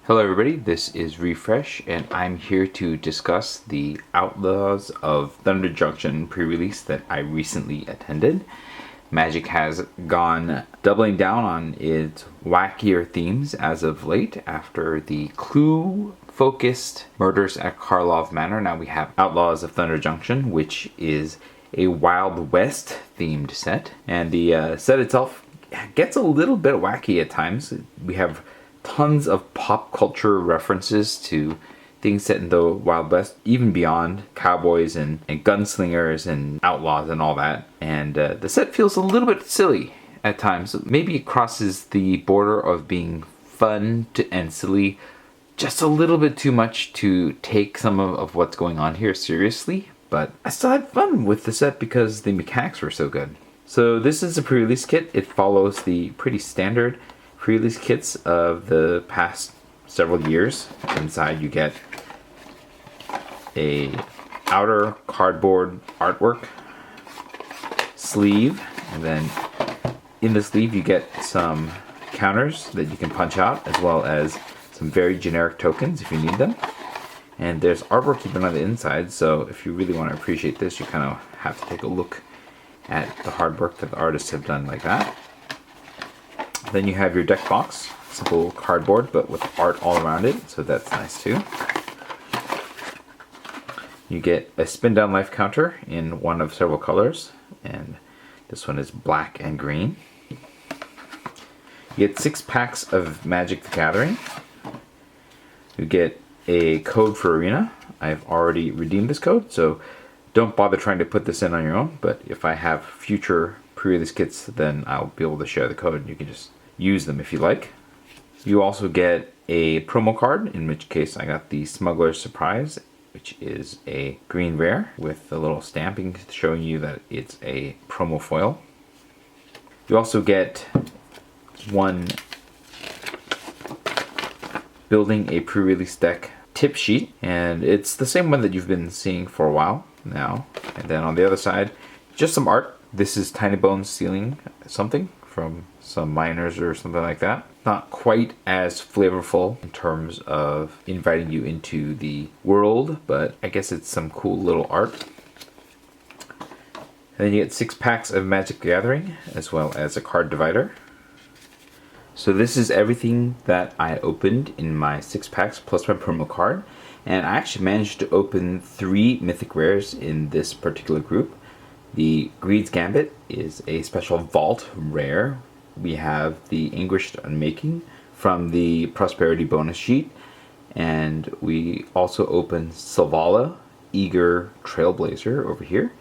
Hello everybody, this is Refresh, and I'm here to discuss the Outlaws of Thunder Junction pre-release that I recently attended. Magic has gone doubling down on its wackier themes as of late after the clue-focused Murders at Karlov Manor. Now we have Outlaws of Thunder Junction, which is a Wild West themed set, and the set itself gets a little bit wacky at times. We have tons of pop culture references to things set in the Wild West, even beyond cowboys and gunslingers and outlaws and all that. And the set feels a little bit silly at times. Maybe it crosses the border of being fun and silly just a little bit too much to take some of what's going on here seriously. But I still had fun with the set because the mechanics were so good. So this is a pre-release kit. It follows the pretty standard pre-release kits of the past several years. Inside you get a outer cardboard artwork sleeve, and then in the sleeve you get some counters that you can punch out, as well as some very generic tokens if you need them. And there's artwork even on the inside, so if you really want to appreciate this, you kind of have to take a look at the hard work that the artists have done like that. Then you have your deck box, simple cardboard but with art all around it, so that's nice too. You get a spin down life counter in one of several colors, and this one is black and green. You get 6 packs of Magic the Gathering. You get a code for Arena. I've already redeemed this code, so don't bother trying to put this in on your own, but if I have future pre-release kits, then I'll be able to share the code. You can just use them if you like. You also get a promo card, in which case I got the Smuggler's Surprise, which is a green rare with a little stamping showing you that it's a promo foil. You also get one building a pre-release deck tip sheet, and it's the same one that you've been seeing for a while now. And then on the other side, just some art. This is Tiny Bones stealing something from some miners or something like that. Not quite as flavorful in terms of inviting you into the world, but I guess it's some cool little art. And then you get 6 packs of Magic the Gathering, as well as a card divider. So this is everything that I opened in my 6 packs plus my promo card. And I actually managed to open 3 mythic rares in this particular group. The Greed's Gambit is a special vault rare. We have the Anguished Unmaking from the Prosperity bonus sheet. And we also opened Selvala, Eager Trailblazer over here.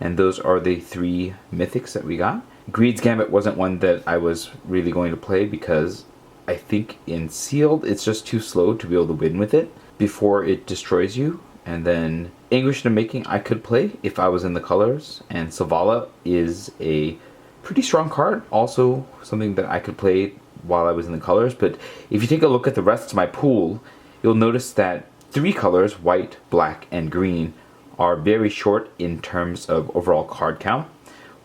And those are the 3 mythics that we got. Greed's Gambit wasn't one that I was really going to play because I think in sealed it's just too slow to be able to win with it before it destroys you. And then Anguished Unmaking I could play if I was in the colors, and Selvala is a pretty strong card, also something that I could play while I was in the colors. But if you take a look at the rest of my pool, you'll notice that 3 colors, white, black, and green, are very short in terms of overall card count,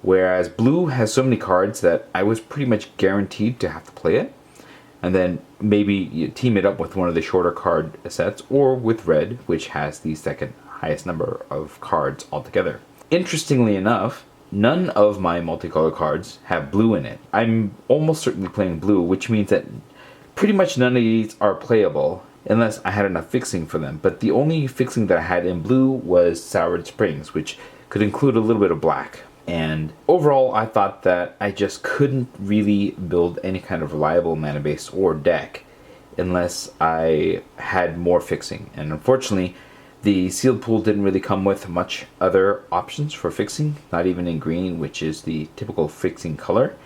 whereas blue has so many cards that I was pretty much guaranteed to have to play it. And then maybe you team it up with one of the shorter card sets, or with red, which has the second highest number of cards altogether. Interestingly enough, none of my multicolored cards have blue in it. I'm almost certainly playing blue, which means that pretty much none of these are playable unless I had enough fixing for them. But the only fixing that I had in blue was Soured Springs, which could include a little bit of black. And overall, I thought that I just couldn't really build any kind of reliable mana base or deck unless I had more fixing. And unfortunately, the sealed pool didn't really come with much other options for fixing, not even in green, which is the typical fixing color.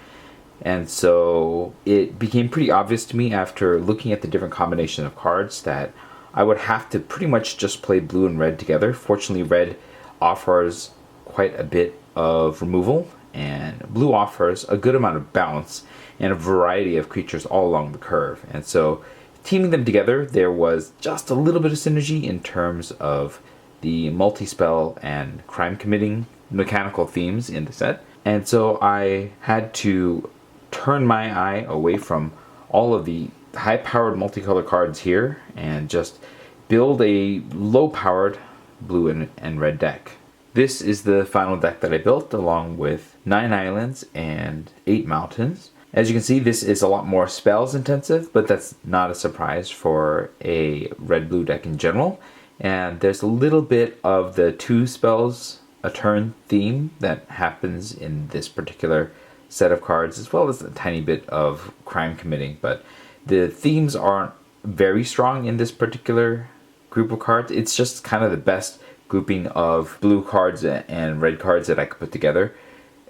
And so it became pretty obvious to me after looking at the different combination of cards that I would have to pretty much just play blue and red together. Fortunately, red offers quite a bit of removal, and blue offers a good amount of balance and a variety of creatures all along the curve. And so teaming them together, there was just a little bit of synergy in terms of the multi-spell and crime committing mechanical themes in the set. And so I had to turn my eye away from all of the high-powered multicolor cards here and just build a low-powered blue and red deck. This is the final deck that I built, along with 9 islands and 8 mountains. As you can see, this is a lot more spells intensive, but that's not a surprise for a red-blue deck in general. And there's a little bit of the 2 spells a turn theme that happens in this particular set of cards, as well as a tiny bit of crime committing. But the themes aren't very strong in this particular group of cards. It's just kind of the best grouping of blue cards and red cards that I could put together.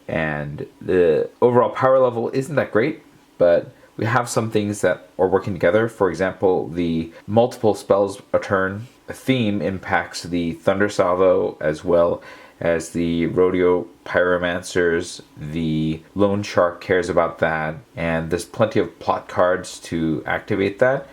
And the overall power level isn't that great, but we have some things that are working together. For example, the multiple spells a turn theme impacts the Thunder Salvo, as well as the Rodeo Pyromancers. The Loan Shark cares about that, and there's plenty of plot cards to activate that.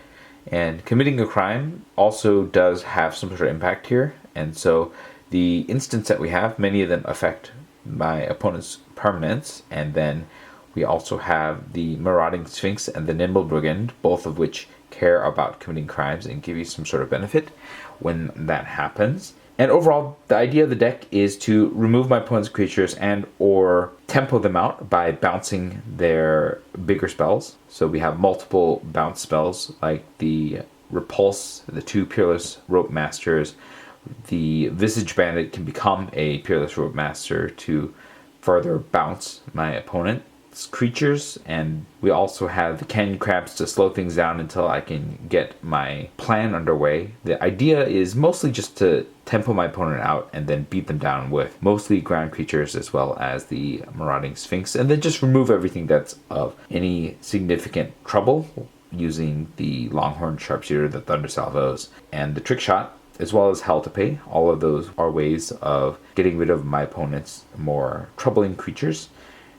And committing a crime also does have some sort of impact here, and so the instants that we have, many of them affect my opponent's permanents. And then we also have the Marauding Sphinx and the Nimble Brigand, both of which care about committing crimes and give you some sort of benefit when that happens. And overall, the idea of the deck is to remove my opponent's creatures and or tempo them out by bouncing their bigger spells. So we have multiple bounce spells like the Repulse, the 2 Peerless Rope Masters. The Visage Bandit can become a Peerless Rope Master to further bounce my opponent's creatures. And we also have the Canyon Crabs to slow things down until I can get my plan underway. The idea is mostly just to tempo my opponent out and then beat them down with mostly ground creatures, as well as the Marauding Sphinx, and then just remove everything that's of any significant trouble using the Longhorn Sharpshooter, the Thunder Salvos, and the Trick Shot, as well as Hell to Pay. All of those are ways of getting rid of my opponent's more troubling creatures.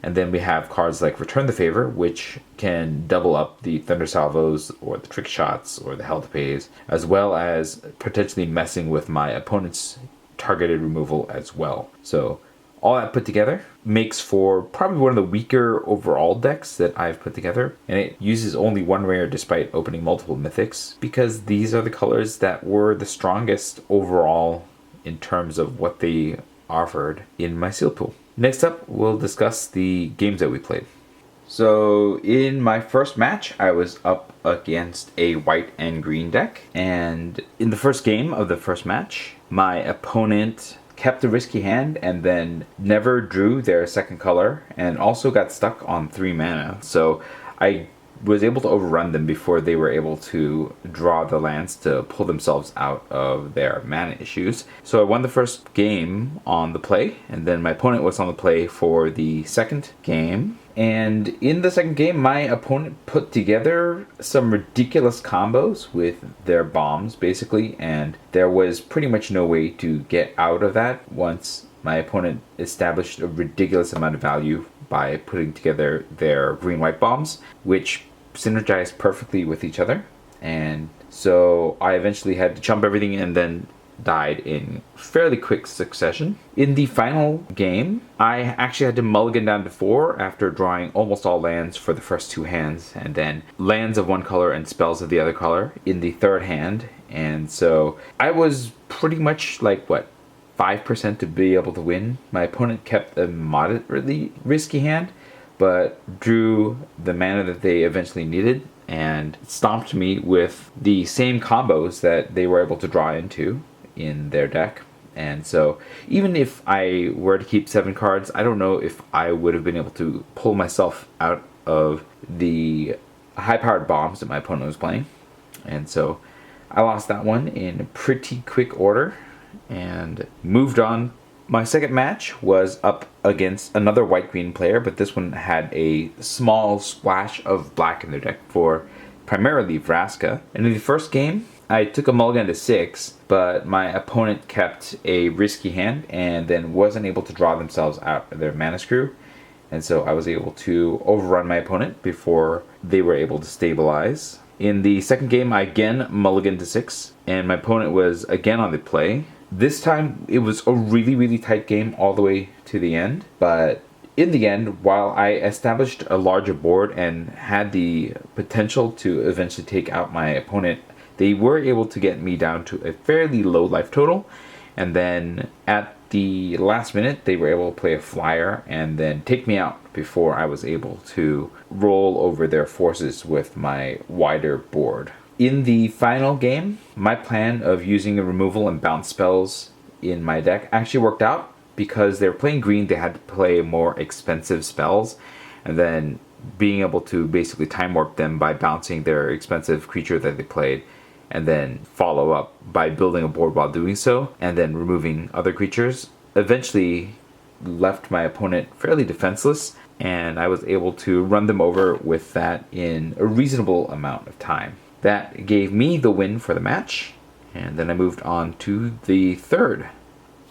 And then we have cards like Return the Favor, which can double up the Thunder Salvos or the Trick Shots or the Hell to Pays, as well as potentially messing with my opponent's targeted removal as well. So all that put together makes for probably one of the weaker overall decks that I've put together. And it uses only 1 rare despite opening multiple mythics, because these are the colors that were the strongest overall in terms of what they offered in my sealed pool. Next up, we'll discuss the games that we played. So in my first match, I was up against a white and green deck. And in the first game of the first match, my opponent kept a risky hand and then never drew their second color, and also got stuck on 3 mana. So I was able to overrun them before they were able to draw the lands to pull themselves out of their mana issues. So I won the first game on the play, and then my opponent was on the play for the second game. And in the second game, my opponent put together some ridiculous combos with their bombs, basically, and there was pretty much no way to get out of that once my opponent established a ridiculous amount of value by putting together their green-white bombs, which synergized perfectly with each other. And so I eventually had to chump everything and then died in fairly quick succession. In the final game, I actually had to mulligan down to 4 after drawing almost all lands for the first 2 hands, and then lands of one color and spells of the other color in the third hand. And so I was pretty much like, 5% to be able to win. My opponent kept a moderately risky hand, but drew the mana that they eventually needed and stomped me with the same combos that they were able to draw into in their deck. And so even if I were to keep 7 cards, I don't know if I would have been able to pull myself out of the high-powered bombs that my opponent was playing. And so I lost that one in pretty quick order and moved on. My second match was up against another white-green player, but this one had a small splash of black in their deck for primarily Vraska. And in the first game, I took a mulligan to 6, but my opponent kept a risky hand and then wasn't able to draw themselves out of their mana screw. And so I was able to overrun my opponent before they were able to stabilize. In the second game, I again mulliganed to 6, and my opponent was again on the play. This time, it was a really, really tight game all the way to the end, but in the end, while I established a larger board and had the potential to eventually take out my opponent, they were able to get me down to a fairly low life total. And then at the last minute, they were able to play a flyer and then take me out before I was able to roll over their forces with my wider board. In the final game, my plan of using the removal and bounce spells in my deck actually worked out. Because they were playing green, they had to play more expensive spells, and then being able to basically time warp them by bouncing their expensive creature that they played, and then follow up by building a board while doing so, and then removing other creatures, eventually left my opponent fairly defenseless, and I was able to run them over with that in a reasonable amount of time. That gave me the win for the match, and then I moved on to the third.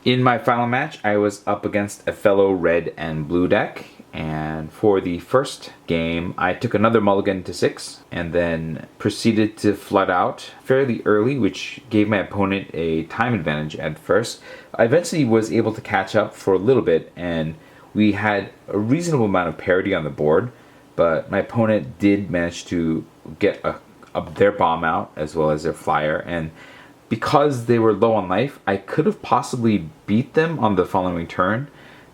In my final match, I was up against a fellow red and blue deck, and for the first game, I took another mulligan to 6, and then proceeded to flood out fairly early, which gave my opponent a time advantage at first. I eventually was able to catch up for a little bit, and we had a reasonable amount of parity on the board, but my opponent did manage to get their bomb out as well as their flyer, and because they were low on life, I could have possibly beat them on the following turn,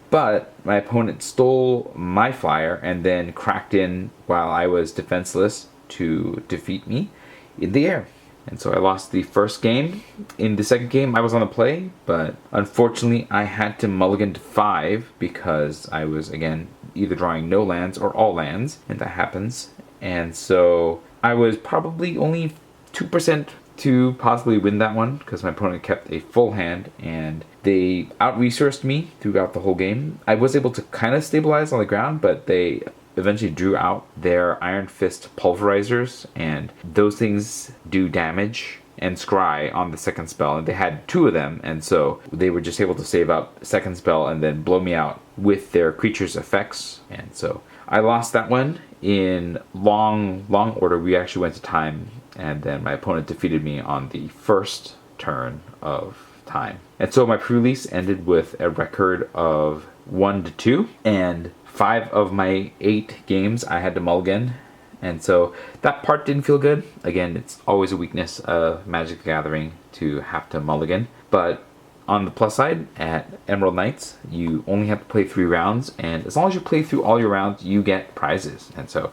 but my opponent stole my flyer and then cracked in while I was defenseless to defeat me in the air. And so I lost the first game. In the second game, I was on the play, but unfortunately, I had to mulligan to 5 because I was, again, either drawing no lands or all lands, and that happens. And so I was probably only 2% to possibly win that one because my opponent kept a full hand and they out-resourced me throughout the whole game. I was able to kind of stabilize on the ground, but they eventually drew out their Iron Fist pulverizers, and those things do damage and scry on the second spell, and they had 2 of them, and so they were just able to save up second spell and then blow me out with their creature's effects. And so I lost that one in long order. We actually went to time, and then my opponent defeated me on the first turn of time. And so my pre-release ended with a record of 1-2, and 5 of my 8 games I had to mulligan. And so that part didn't feel good. Again, it's always a weakness of Magic the Gathering to have to mulligan. But on the plus side, at Emerald Knights, you only have to play 3 rounds, and as long as you play through all your rounds, you get prizes. And so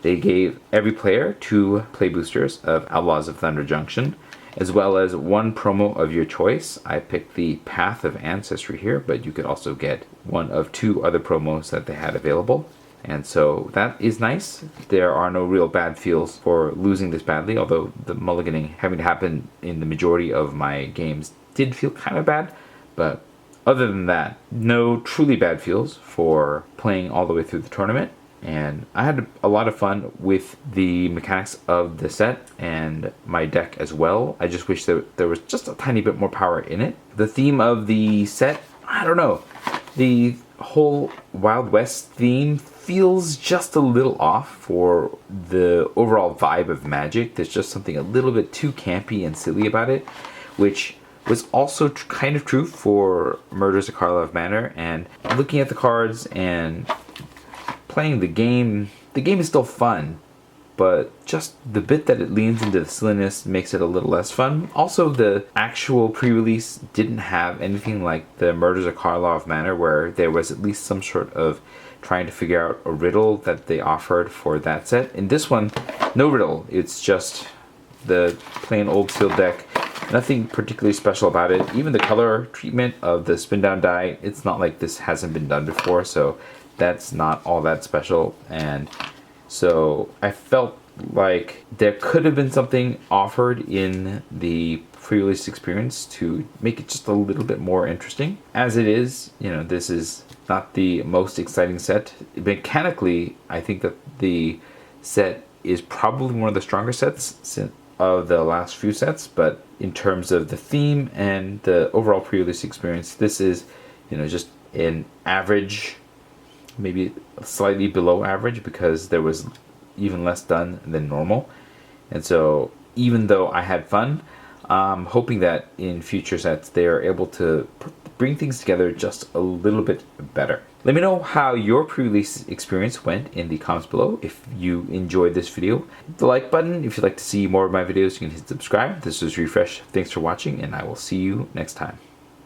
they gave every player 2 play boosters of Outlaws of Thunder Junction, as well as 1 promo of your choice. I picked the Path of Ancestry here, but you could also get one of 2 other promos that they had available. And so that is nice. There are no real bad feels for losing this badly, although the mulliganing having to happen in the majority of my games did feel kind of bad. But other than that, no truly bad feels for playing all the way through the tournament. And I had a lot of fun with the mechanics of the set and my deck as well. I just wish that there was just a tiny bit more power in it. The theme of the set, I don't know. The whole Wild West theme feels just a little off for the overall vibe of Magic. There's just something a little bit too campy and silly about it, which was also kind of true for Murders of Karlov Manor. And looking at the cards and playing the game is still fun, but just the bit that it leans into the silliness makes it a little less fun. Also, the actual pre-release didn't have anything like the Murders of Karlov Manor, where there was at least some sort of trying to figure out a riddle that they offered for that set. In this one, no riddle. It's just the plain old sealed deck. Nothing particularly special about it. Even the color treatment of the spin down die, it's not like this hasn't been done before, so that's not all that special. And so I felt like there could have been something offered in the pre-release experience to make it just a little bit more interesting. As it is, this is not the most exciting set. Mechanically, I think that the set is probably one of the stronger sets of the last few sets, but in terms of the theme and the overall pre-release experience, this is, just an average, maybe slightly below average, because there was even less done than normal. And so even though I had fun, I'm hoping that in future sets they are able to bring things together just a little bit better. Let me know how your pre-release experience went in the comments below. If you enjoyed this video, hit the like button. If you'd like to see more of my videos, you can hit subscribe. This was Refresh. Thanks for watching, and I will see you next time.